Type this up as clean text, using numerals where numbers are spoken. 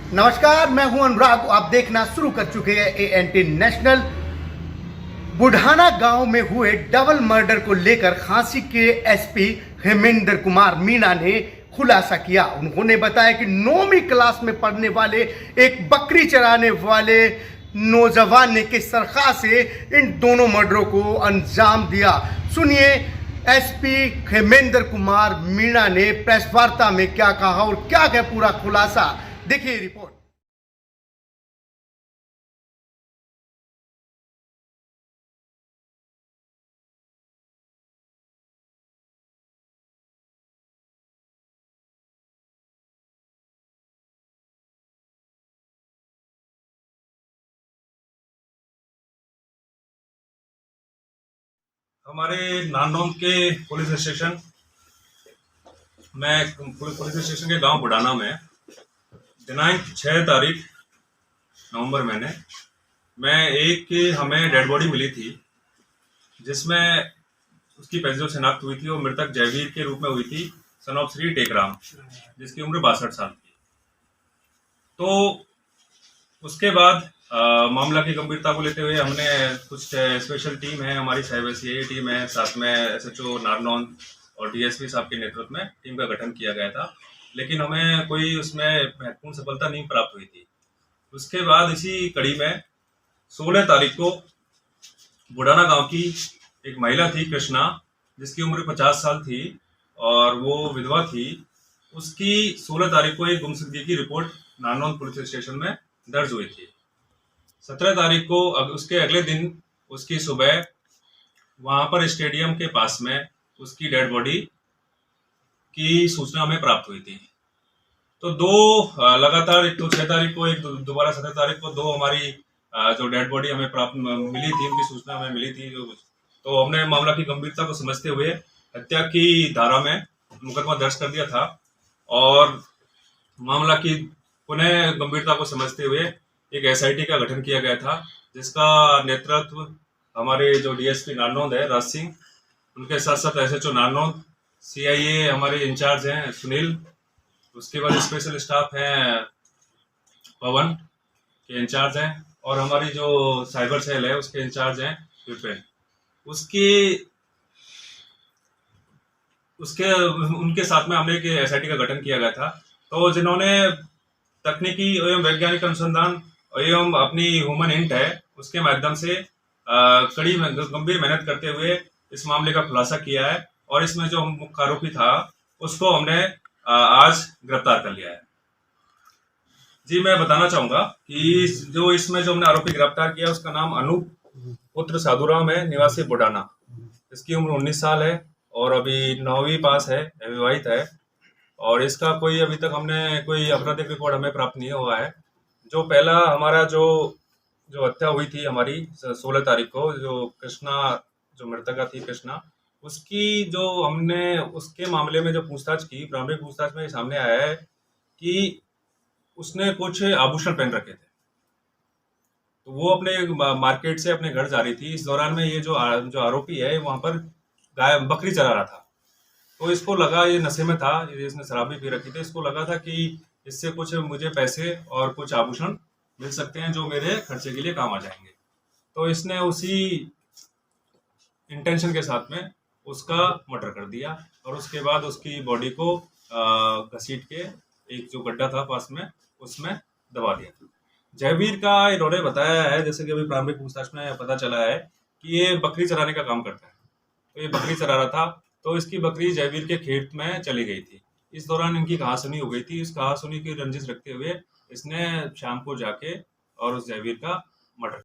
नमस्कार, मैं हूं अनुराग। आप देखना शुरू कर चुके हैं एएनटी नेशनल। बुढ़ाना गांव में हुए डबल मर्डर को लेकर खांसी के एसपी हेमेंद्र कुमार मीणा ने खुलासा किया। उन्होंने बताया कि 9वीं क्लास में पढ़ने वाले एक बकरी चराने वाले नौजवान ने किस तरह से इन दोनों मर्डरों को अंजाम दिया। सुनिए एसपी हेमेंद्र कुमार मीणा ने प्रेस वार्ता में क्या कहा और क्या है पूरा खुलासा। देखिए रिपोर्ट। हमारे नांदौद के पुलिस स्टेशन के गांव बुढ़ाना में दिनांक 6 तारीख नवंबर महीने में एक हमें डेड बॉडी मिली थी, जिसमें उसकी पहचान शिनाख्त हुई थी। वो मृतक जयवीर के रूप में हुई थी, सन ऑफ श्री टेकराम, जिसकी उम्र 62 साल थी। तो उसके बाद मामला की गंभीरता को लेते हुए हमने कुछ स्पेशल टीम है, हमारी साइबर सीआईए टीम है, साथ में एसएचओ नारनौंद और डीएसपी साहब के नेतृत्व में टीम का गठन किया गया था, लेकिन हमें कोई उसमें महत्वपूर्ण सफलता नहीं प्राप्त हुई थी। उसके बाद इसी कड़ी में 16 तारीख को बुढ़ाना गांव की एक महिला थी कृष्णा, जिसकी उम्र 50 साल थी और वो विधवा थी। उसकी 16 तारीख को एक गुमशुदगी की रिपोर्ट नारनौंद पुलिस स्टेशन में दर्ज हुई थी। 17 तारीख को उसके अगले दिन उसकी सुबह वहां पर स्टेडियम के पास में उसकी डेड बॉडी की सूचना हमें प्राप्त हुई थी। तो दो लगातार, एक तो 6 तारीख को, एक दोबारा 17 तारीख को दो हमारी जो डेड बॉडी हमें प्राप्त मिली थी, उनकी सूचना हमें मिली थी। तो हमने मामला की गंभीरता को समझते हुए हत्या की धारा में मुकदमा दर्ज कर दिया था और मामला की पुनः गंभीरता को समझते हुए एक एसआईटी का गठन किया गया था, जिसका नेतृत्व हमारे जो डीएसपी नारनौंद है राज सिंह, उनके साथ साथ एसएचओ नारनौंद, सीआईए हमारे इंचार्ज हैं सुनील, उसके बाद स्पेशल स्टाफ हैं पवन के इंचार्ज हैं, और हमारी जो साइबर सेल है उसके इंचार्ज हैं विपिन। उनके साथ में हमने एक एसआईटी का गठन किया गया था, तो जिन्होंने तकनीकी एवं वैज्ञानिक अनुसंधान एवं अपनी ह्यूमन इंट है उसके माध्यम से कड़ी गंभीर मेहनत करते हुए इस मामले का खुलासा किया है, और इसमें जो मुख्य आरोपी था उसको हमने आज गिरफ्तार कर लिया है। जी, मैं बताना चाहूंगा कि जो हमने आरोपी गिरफ्तार किया उसका नाम अनूप पुत्र साधुराम है, निवासी बुढ़ाना। इसकी उम्र 19 साल है और अभी 9वीं पास है, विवाहित है, और इसका कोई अभी तक हमने कोई आपराधिक रिकॉर्ड हमें प्राप्त नहीं हुआ है। जो पहला हमारा जो हत्या हुई थी हमारी 16 तारीख को, जो कृष्णा, जो मृतका थी कृष्णा, उसकी जो हमने उसके मामले में जो पूछताछ की, प्रारंभिक पूछताछ में सामने आया है कि उसने कुछ आभूषण पहन रखे थे। तो वो अपने मार्केट से अपने घर जा रही थी। इस दौरान में ये जो आरोपी है वहां पर बकरी चरा रहा था। तो इसको लगा, ये नशे में था, इसने शराब भी पी रखी थी, इसको लगा था कि इससे कुछ मुझे पैसे और कुछ आभूषण मिल सकते हैं जो मेरे खर्चे के लिए काम आ जाएंगे। तो इसने उसी इंटेंशन के साथ में उसका मर्डर कर दिया और उसके बाद उसकी बॉडी को घसीट के एक जो गड्ढा था पास में उसमें दबा दिया। जयवीर का इन्होंने बताया है, जैसे कि अभी प्रारंभिक पूछताछ में पता चला है कि ये बकरी चराने का काम करता है। तो ये बकरी चरा रहा था, तो इसकी बकरी जयवीर के खेत में चली गई थी। इस दौरान इनकी कहासुनी हो गई थी। इस कहासुनी की रंजिश रखते हुए इसने शाम को जाके और उस जयवीर का मर्डर